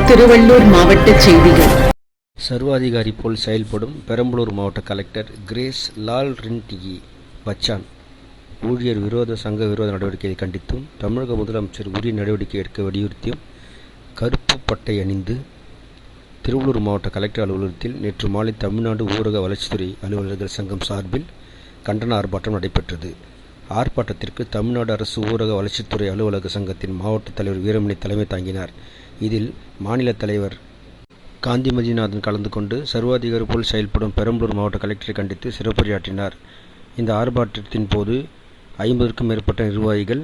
திருவள்ளூர் மாவட்ட செய்திகள். சர்வாதிகாரி போல் செயல்படும் பெரம்பலூர் மாவட்ட கலெக்டர் கிரேஸ் லால்ரின்டிகி பச்சான் ஊழியர் விரோத சங்க விரோத நடவடிக்கையை கண்டித்தும் தமிழக முதலமைச்சர் உரிய நடவடிக்கை எடுக்க வலியுறுத்தியும் கருப்பு பட்டை அணிந்து திருவள்ளூர் மாவட்ட கலெக்டர் அலுவலகத்தில் நேற்று மாலை தமிழ்நாடு ஊரக வளர்ச்சித்துறை அலுவலர்கள் சங்கம் சார்பில் கண்டன ஆர்ப்பாட்டம் நடைபெற்றது. ஆர்ப்பாட்டத்திற்கு தமிழ்நாடு அரசு ஊரக வளர்ச்சித்துறை அலுவலக சங்கத்தின் மாவட்ட தலைவர் வீரமணி தலைமை தாங்கினார். இதில் மாநில தலைவர் காந்திமதிநாதன் கலந்து கொண்டு சர்வாதிகாரி போல் செயல்படும் பெரம்பலூர் மாவட்ட கலெக்டரை கண்டித்து சிறப்புரையாற்றினார். இந்த ஆர்ப்பாட்டத்தின் போது 50க்கும் மேற்பட்ட நிர்வாகிகள்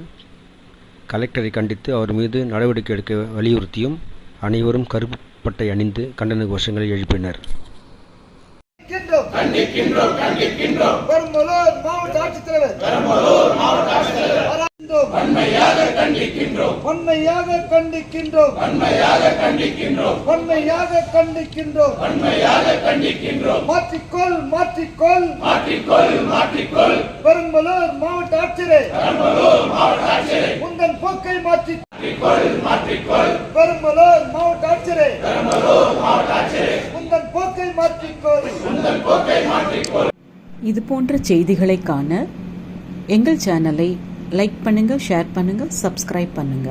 கலெக்டரை கண்டித்து அவர் மீது நடவடிக்கை எடுக்க வலியுறுத்தியும் அனைவரும் கருப்பு பட்டை அணிந்து கண்டன கோஷங்களை எழுப்பினர். பெரம்பலூர் மாவட்ட ஆட்சித்தலைவர் மாற்றிக்கொள் பெரம்பலூர் மாவட்ட ஆட்சியரே உங்கள் போக்கை மாற்றிக்கொள் பெரம்பலூர் மாவட்ட ஆட்சியரே உங்கள் போக்கை மாற்றிக்கொள். இது போன்ற செய்திகளை காண எங்கள் சேனலை லைக் பண்ணுங்க, ஷேர் பண்ணுங்க, சப்ஸ்கிரைப் பண்ணுங்க.